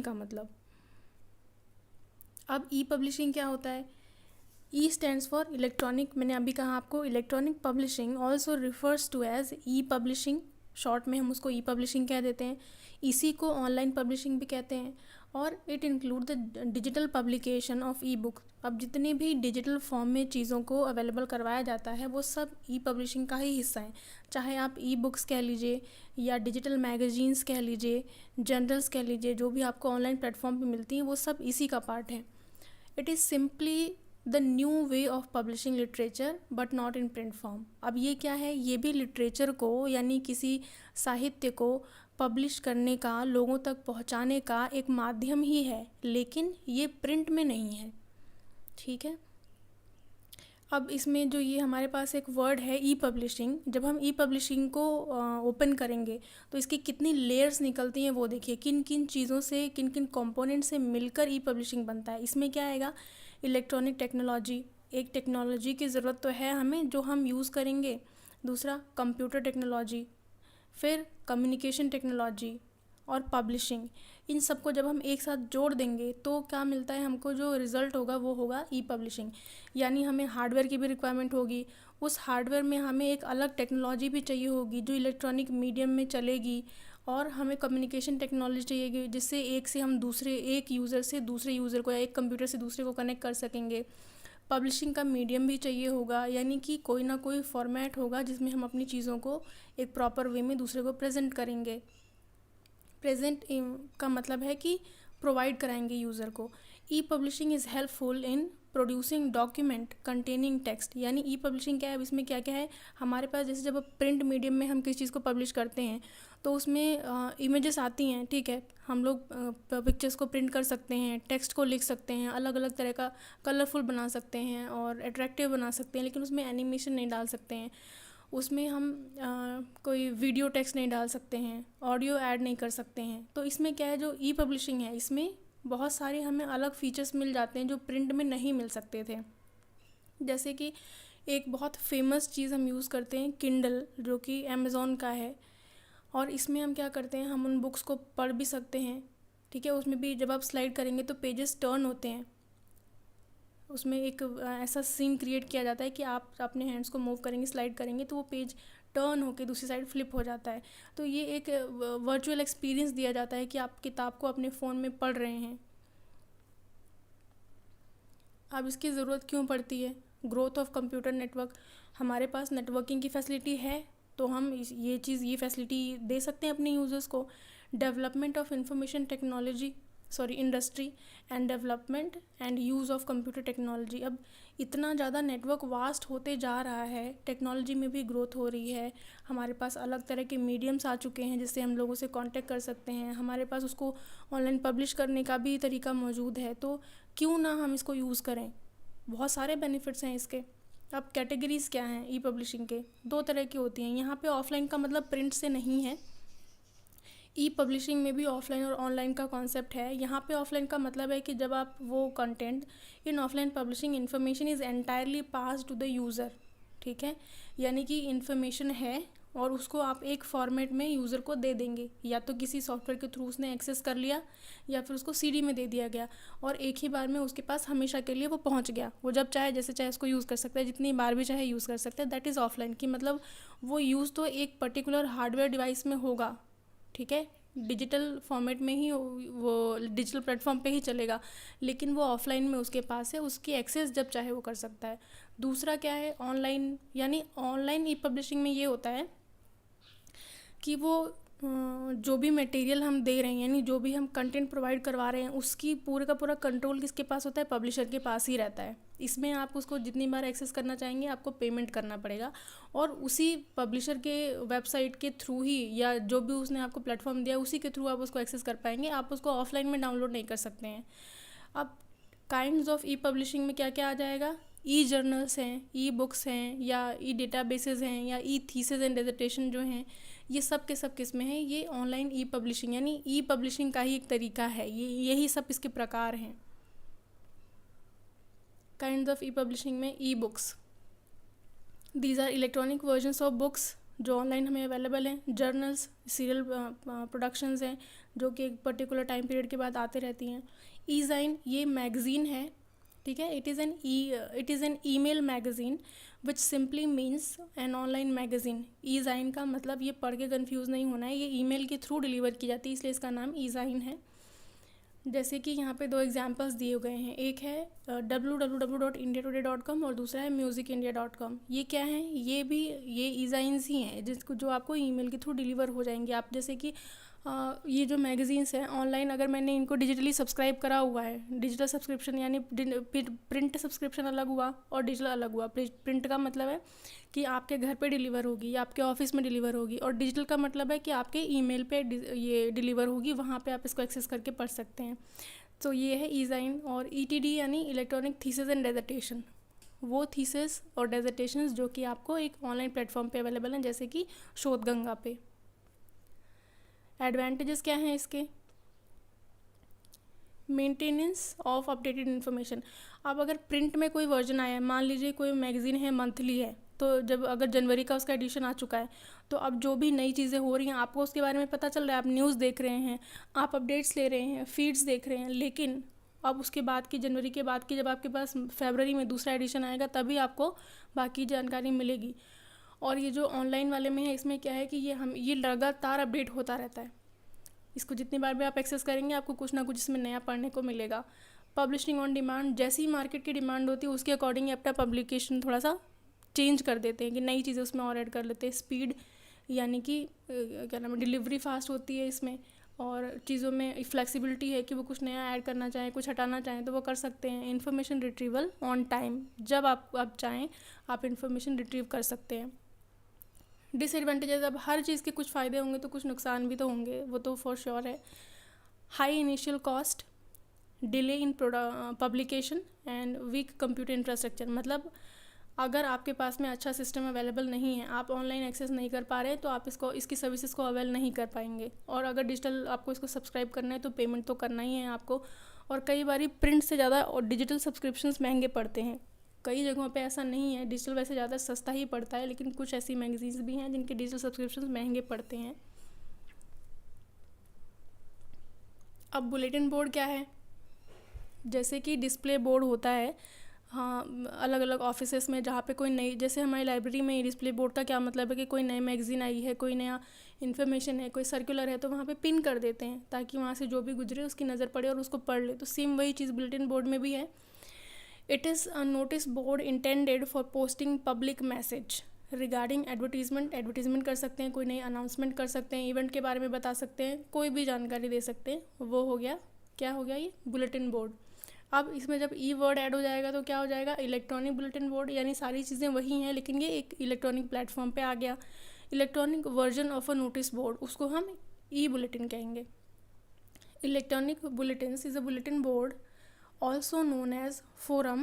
का मतलब। अब ई पब्लिशिंग क्या होता है? ई स्टैंड्स फॉर इलेक्ट्रॉनिक, मैंने अभी कहा आपको, electronic publishing also refers to as e publishing, short में हम उसको ई पब्लिशिंग कह देते हैं। इसी को ऑनलाइन पब्लिशिंग भी कहते हैं। और it include the digital publication of E book. अब जितने भी डिजिटल फॉर्म में चीज़ों को अवेलेबल करवाया जाता है वो सब ई पब्लिशिंग का ही हिस्सा है। चाहे आप ई बुक्स कह लीजिए या डिजिटल मैगजीन्स कह लीजिए, जर्नल्स कह लीजिए, जो भी आपको ऑनलाइन प्लेटफॉर्म पे मिलती हैं वो सब इसी का पार्ट है। It is simply the new way of publishing literature but not in print form. अब ये क्या है? ये भी लिटरेचर को यानी किसी साहित्य को पब्लिश करने का, लोगों तक पहुंचाने का एक माध्यम ही है, लेकिन ये प्रिंट में नहीं है। ठीक है। अब इसमें जो ये हमारे पास एक वर्ड है ई पब्लिशिंग, जब हम ई पब्लिशिंग को ओपन करेंगे तो इसकी कितनी लेयर्स निकलती हैं वो देखिए, किन किन चीज़ों से, किन किन कंपोनेंट से मिलकर ई पब्लिशिंग बनता है। इसमें क्या आएगा? इलेक्ट्रॉनिक टेक्नोलॉजी, एक टेक्नोलॉजी की ज़रूरत तो है हमें जो हम यूज़ करेंगे। दूसरा कंप्यूटर टेक्नोलॉजी, फिर कम्युनिकेशन टेक्नोलॉजी और पब्लिशिंग। इन सबको जब हम एक साथ जोड़ देंगे तो क्या मिलता है हमको? जो रिज़ल्ट होगा वो होगा ई पब्लिशिंग। यानी हमें हार्डवेयर की भी रिक्वायरमेंट होगी, उस हार्डवेयर में हमें एक अलग टेक्नोलॉजी भी चाहिए होगी जो इलेक्ट्रॉनिक मीडियम में चलेगी, और हमें कम्युनिकेशन टेक्नोलॉजी चाहिए जिससे एक से हम दूसरे, एक यूज़र से दूसरे यूज़र को या एक कंप्यूटर से दूसरे को कनेक्ट कर सकेंगे। पब्लिशिंग का मीडियम भी चाहिए होगा, यानी कि कोई ना कोई फॉर्मेट होगा जिसमें हम अपनी चीज़ों को एक प्रॉपर वे में दूसरे को प्रेजेंट करेंगे। प्रेजेंट का मतलब है कि प्रोवाइड कराएंगे यूज़र को। E publishing is helpful in producing document containing text. यानी ई पब्लिशिंग क्या है? अब इसमें क्या क्या है हमारे पास? जैसे जब प्रिंट मीडियम में हम किसी चीज़ को पब्लिश करते हैं तो उसमें इमेजेस आती हैं, ठीक है, हम लोग पिक्चर्स को प्रिंट कर सकते हैं, टेक्स्ट को लिख सकते हैं, अलग अलग तरह का कलरफुल बना सकते हैं और अट्रैक्टिव बना सकते हैं, लेकिन उसमें एनिमेशन नहीं डाल सकते हैं। उसमें हम कोई वीडियो टेक्स्ट नहीं डाल सकते हैं, ऑडियो ऐड नहीं कर सकते हैं। तो इसमें क्या है, जो ई पब्लिशिंग है इसमें बहुत सारे हमें अलग फीचर्स मिल जाते हैं जो प्रिंट में नहीं मिल सकते थे। जैसे कि एक बहुत फेमस चीज़ हम यूज़ करते हैं किंडल, जो कि अमेज़ॉन का है, और इसमें हम क्या करते हैं, हम उन बुक्स को पढ़ भी सकते हैं। ठीक है, उसमें भी जब आप स्लाइड करेंगे तो पेजेस टर्न होते हैं, उसमें एक ऐसा सीन क्रिएट किया जाता है कि आप अपने हैंड्स को मूव करेंगे, स्लाइड करेंगे तो वो पेज टर्न होकर दूसरी साइड फ्लिप हो जाता है। तो ये एक वर्चुअल एक्सपीरियंस दिया जाता है कि आप किताब को अपने फ़ोन में पढ़ रहे हैं। अब इसकी ज़रूरत क्यों पड़ती है? Growth of computer network. हमारे पास नेटवर्किंग की फैसिलिटी है तो हम ये फैसिलिटी दे सकते हैं अपने यूज़र्स को। Development of information technology, industry and development and use of computer technology. अब इतना ज़्यादा नेटवर्क वास्ट होते जा रहा है, टेक्नोलॉजी में भी ग्रोथ हो रही है, हमारे पास अलग तरह के मीडियम्स आ चुके हैं जिससे हम लोगों से कांटेक्ट कर सकते हैं, हमारे पास उसको ऑनलाइन पब्लिश करने का भी तरीका मौजूद है, तो क्यों ना हम इसको यूज़ करें। बहुत सारे बेनिफिट्स हैं इसके। अब कैटेगरीज़ क्या हैं ई पब्लिशिंग के? दो तरह की होती हैं। यहाँ पे ऑफलाइन का मतलब प्रिंट से नहीं है, ई पब्लिशिंग में भी ऑफलाइन और ऑनलाइन का कॉन्सेप्ट है। यहाँ पे ऑफलाइन का मतलब है कि जब आप वो content in offline publishing information is entirely pass to the user. ठीक है, यानी कि इन्फॉर्मेशन है और उसको आप एक फॉर्मेट में यूज़र को दे देंगे, या तो किसी सॉफ्टवेयर के थ्रू उसने एक्सेस कर लिया या फिर उसको सीडी में दे दिया गया और एक ही बार में उसके पास हमेशा के लिए वो पहुंच गया। वो जब चाहे जैसे चाहे उसको यूज़ कर सकता है, जितनी बार भी चाहे यूज़ कर सकता है। दैट इज़ ऑफलाइन की मतलब वो यूज़ तो एक पर्टिकुलर हार्डवेयर डिवाइस में होगा, ठीक है, डिजिटल फॉर्मेट में ही वो डिजिटल प्लेटफॉर्म पे ही चलेगा, लेकिन वो ऑफलाइन में उसके पास है, उसकी एक्सेस जब चाहे वो कर सकता है। दूसरा क्या है ऑनलाइन, यानी ऑनलाइन ई पब्लिशिंग में ये होता है कि वो जो भी मटेरियल हम दे रहे हैं, यानी जो भी हम कंटेंट प्रोवाइड करवा रहे हैं, उसकी पूरे का पूरा कंट्रोल किसके पास होता है? पब्लिशर के पास ही रहता है। इसमें आप उसको जितनी बार एक्सेस करना चाहेंगे आपको पेमेंट करना पड़ेगा, और उसी पब्लिशर के वेबसाइट के थ्रू ही या जो भी उसने आपको प्लेटफॉर्म दिया उसी के थ्रू आप उसको एक्सेस कर पाएंगे। आप उसको ऑफलाइन में डाउनलोड नहीं कर सकते हैं। अब काइंड्स ऑफ ई पब्लिशिंग में क्या क्या आ जाएगा? ई जर्नल्स हैं, ई बुक्स हैं, या ई डेटाबेसेस हैं, या ई थीसिस एंड डिसर्टेशन जो हैं, ये सब के सब किस में है? ये ऑनलाइन ई पब्लिशिंग, यानी ई पब्लिशिंग का ही एक तरीका है। यही सब इसके प्रकार हैं। काइंड्स ऑफ ई पब्लिशिंग में e books, these are electronic versions of books जो ऑनलाइन हमें अवेलेबल हैं। जर्नल्स, सीरियल प्रोडक्शंस हैं, जो कि एक पर्टिकुलर टाइम पीरियड के बाद आते रहती हैं। ई ज़ाइन ये मैगज़ीन है, ठीक है। It is an email magazine which simply means an online magazine. E zine का मतलब, ये पढ़ के कन्फ्यूज़ नहीं होना है, ये ईमेल के थ्रू डिलीवर की जाती है, इसलिए इसका नाम ई ज़ाइन है। जैसे कि यहाँ पे 2 एग्जांपल्स दिए गए हैं, एक है www.indiatoday.com और दूसरा है musicindia.com। ये क्या है, ये ई ज़ाइन्स ही हैं जिसको जो आपको ईमेल के थ्रू डिलीवर हो जाएंगे। आप जैसे कि ये जो मैगज़ीन्स हैं ऑनलाइन, अगर मैंने इनको डिजिटली सब्सक्राइब करा हुआ है, डिजिटल सब्सक्रिप्शन यानी प्रिंट सब्सक्रिप्शन अलग हुआ और डिजिटल अलग हुआ। प्रिंट का मतलब है कि आपके घर पे डिलीवर होगी या आपके ऑफिस में डिलीवर होगी, और डिजिटल का मतलब है कि आपके ईमेल पे ये डिलीवर होगी, वहाँ पे आप इसको एक्सेस करके पढ़ सकते हैं। तो ये है ई ज़ाइन। और ETD यानी इलेक्ट्रॉनिक थीसिस एंड डेजर्टेशन, वो थीसिस और डेजर्टेशंस जो कि आपको एक ऑनलाइन प्लेटफॉर्म पे अवेलेबल हैं, जैसे कि शोधगंगा पे। एडवांटेजेस क्या हैं इसके, मेंटेनेंस ऑफ अपडेटेड इन्फॉर्मेशन। अब अगर प्रिंट में कोई वर्जन आया है, मान लीजिए कोई मैगज़ीन है मंथली है, तो जब अगर जनवरी का उसका एडिशन आ चुका है, तो अब जो भी नई चीज़ें हो रही हैं आपको उसके बारे में पता चल रहा है, आप न्यूज़ देख रहे हैं, आप अपडेट्स ले रहे हैं, फीड्स देख रहे हैं। लेकिन अब उसके बाद की, जनवरी के बाद की, जब आपके पास फरवरी में दूसरा एडिशन आएगा तभी आपको बाकी जानकारी मिलेगी। और ये जो ऑनलाइन वाले में है, इसमें क्या है कि ये लगातार अपडेट होता रहता है, इसको जितनी बार भी आप एक्सेस करेंगे आपको कुछ ना कुछ इसमें नया पढ़ने को मिलेगा। पब्लिशिंग ऑन डिमांड, जैसी ही मार्केट की डिमांड होती है उसके अकॉर्डिंग अपना पब्लिकेशन थोड़ा सा चेंज कर देते हैं कि नई चीज़ें उसमें और ऐड कर लेते हैं। स्पीड यानी कि क्या नाम है, डिलीवरी फास्ट होती है इसमें, और चीज़ों में फ्लेक्सिबिलिटी है कि वो कुछ नया ऐड करना चाहें, कुछ हटाना चाहें तो वो कर सकते हैं। इन्फॉर्मेशन रिट्रीवल ऑन टाइम, जब आप चाहें आप इन्फॉर्मेशन रिट्रीव कर सकते हैं। डिसएडवांटेजेस, अब हर चीज़ के कुछ फ़ायदे होंगे तो कुछ नुकसान भी तो होंगे, वो तो फॉर श्योर है। High initial cost, delay in publication and weak computer infrastructure. मतलब अगर आपके पास में अच्छा सिस्टम अवेलेबल नहीं है, आप ऑनलाइन एक्सेस नहीं कर पा रहे, तो आप इसकी सर्विसेज को अवेल नहीं कर पाएंगे। और अगर डिजिटल आपको इसको सब्सक्राइब करना है तो पेमेंट तो करना ही है आपको, और कई बार प्रिंट से ज़्यादा और डिजिटल सब्सक्रिप्शंस महंगे पड़ते हैं। कई जगहों पे ऐसा नहीं है, डिजिटल वैसे ज़्यादा सस्ता ही पड़ता है, लेकिन कुछ ऐसी मैगजीन्स भी हैं जिनके डिजिटल सब्सक्रिप्शंस महंगे पड़ते हैं। अब बुलेटिन बोर्ड क्या है, जैसे कि डिस्प्ले बोर्ड होता है, हाँ, अलग अलग ऑफिसेस में जहाँ पे कोई नई, जैसे हमारी लाइब्रेरी में डिस्प्ले बोर्ड का क्या मतलब है कि कोई नई मैगज़ीन आई है, कोई नया इन्फॉर्मेशन है, कोई सर्कुलर है, तो वहाँ पे पिन कर देते हैं ताकि वहाँ से जो भी गुजरे उसकी नज़र पड़े और उसको पढ़ ले। तो सेम वही चीज़ बुलेटिन बोर्ड में भी है। It is a notice board intended for posting public message regarding advertisement कर सकते हैं, कोई नई अनाउंसमेंट कर सकते हैं, इवेंट के बारे में बता सकते हैं, कोई भी जानकारी दे सकते हैं। वो हो गया, क्या हो गया, ये बुलेटिन बोर्ड। अब इसमें जब ई वर्ड ऐड हो जाएगा तो क्या हो जाएगा, इलेक्ट्रॉनिक बुलेटिन बोर्ड, यानी सारी चीज़ें वही हैं लेकिन ये एक इलेक्ट्रॉनिक प्लेटफॉर्म पे आ गया। Electronic version of a notice board, उसको हम ई बुलेटिन कहेंगे। Electronic bulletins is a bulletin board also known as forum.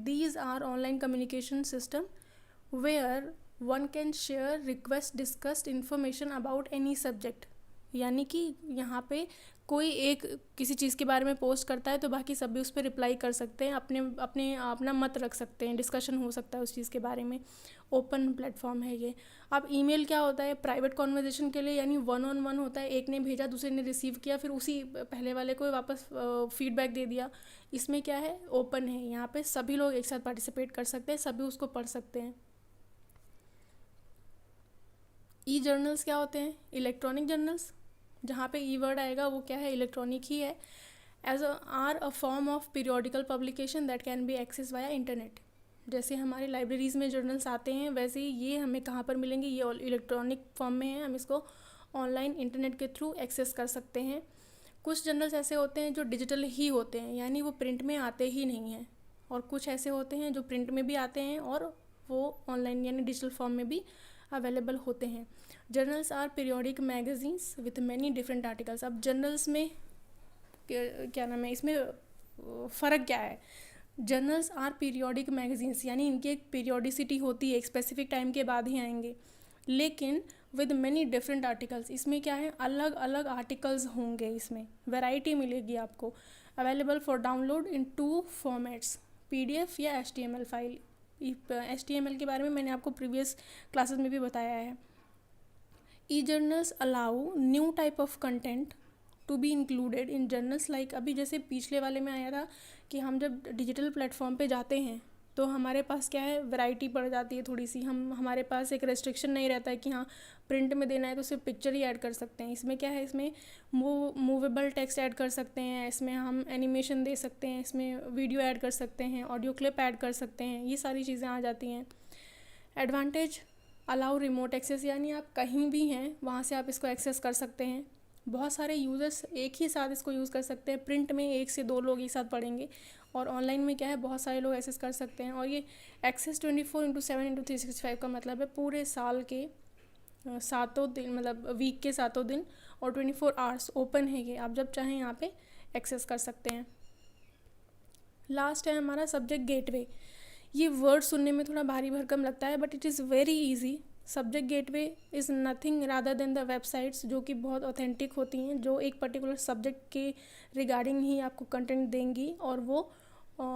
These are online communication system where one can share, request, discuss information about any subject। यानी कि यहाँ पे कोई एक किसी चीज़ के बारे में पोस्ट करता है तो बाकी सब भी उस पर रिप्लाई कर सकते हैं, अपना मत रख सकते हैं, डिस्कशन हो सकता है उस चीज़ के बारे में। ओपन प्लेटफॉर्म है ये। अब ईमेल क्या होता है, प्राइवेट कॉन्वर्जेशन के लिए, यानी 1-on-1 होता है, एक ने भेजा दूसरे ने रिसीव किया, फिर उसी पहले वाले को वापस फीडबैक दे दिया। इसमें क्या है, ओपन है, यहाँ पे सभी लोग एक साथ पार्टिसिपेट कर सकते हैं, सभी उसको पढ़ सकते हैं। ई जर्नल्स क्या होते हैं, इलेक्ट्रॉनिक जर्नल्स, जहाँ पे ई वर्ड आएगा वो क्या है, इलेक्ट्रॉनिक ही है। Are a form of periodical publication that can be access via internet. जैसे हमारी लाइब्रेरीज़ में जर्नल्स आते हैं, वैसे ही ये हमें कहाँ पर मिलेंगे, ये इलेक्ट्रॉनिक फॉर्म में है, हम इसको ऑनलाइन इंटरनेट के थ्रू एक्सेस कर सकते हैं। कुछ जर्नल्स ऐसे होते हैं जो डिजिटल ही होते हैं, यानी वो प्रिंट में आते ही नहीं हैं, और कुछ ऐसे होते हैं जो प्रिंट में भी आते हैं और वो ऑनलाइन यानी डिजिटल फॉर्म में भी अवेलेबल होते हैं। Journals are periodic magazines with many different articles. अब जर्नल्स में क्या नाम है, इसमें फ़र्क क्या है, जर्नल्स आर पीरियोडिक मैगजीन्स, यानी इनकी एक पीरियोडिसिटी होती है, एक स्पेसिफिक टाइम के बाद ही आएंगे, लेकिन विद मैनी डिफरेंट आर्टिकल्स, इसमें क्या है, अलग अलग आर्टिकल्स होंगे, इसमें वैरायटी मिलेगी आपको। Available for download in 2 formats, PDF या HTML फाइल। HTML के बारे में मैंने आपको प्रीवियस क्लासेस में भी बताया है। E journals allow new type of content to be included in journals like, अभी जैसे पिछले वाले में आया था कि हम जब डिजिटल प्लेटफॉर्म पे जाते हैं तो हमारे पास क्या है, वैरायटी बढ़ जाती है थोड़ी सी, हमारे पास एक रेस्ट्रिक्शन नहीं रहता है कि हाँ प्रिंट में देना है तो सिर्फ पिक्चर ही ऐड कर सकते हैं। इसमें क्या है, इसमें मूवेबल टेक्स्ट ऐड कर सकते हैं, इसमें हम एनिमेशन दे सकते हैं, इसमें वीडियो ऐड कर सकते हैं, ऑडियो क्लिप ऐड कर सकते हैं, ये सारी चीज़ें आ जाती हैं। एडवांटेज, अलाउ रिमोट एक्सेस, यानी आप कहीं भी हैं वहाँ से आप इसको एक्सेस कर सकते हैं। बहुत सारे यूज़र्स एक ही साथ इसको यूज़ कर सकते हैं, प्रिंट में 1 से 2 लोग एक साथ पढ़ेंगे और ऑनलाइन में क्या है, बहुत सारे लोग एक्सेस कर सकते हैं। और ये एक्सेस 24/7/365 का मतलब है पूरे साल के सातों दिन, मतलब वीक के सातों दिन, और 24 आवर्स ओपन है ये, आप जब चाहें यहाँ पे एक्सेस कर सकते हैं। लास्ट है हमारा सब्जेक्ट गेटवे। ये वर्ड सुनने में थोड़ा भारी भरकम लगता है but it is very easy. Subject gateway is nothing rather than the websites जो कि बहुत ऑथेंटिक होती हैं, जो एक पर्टिकुलर सब्जेक्ट के रिगार्डिंग ही आपको कंटेंट देंगी और वो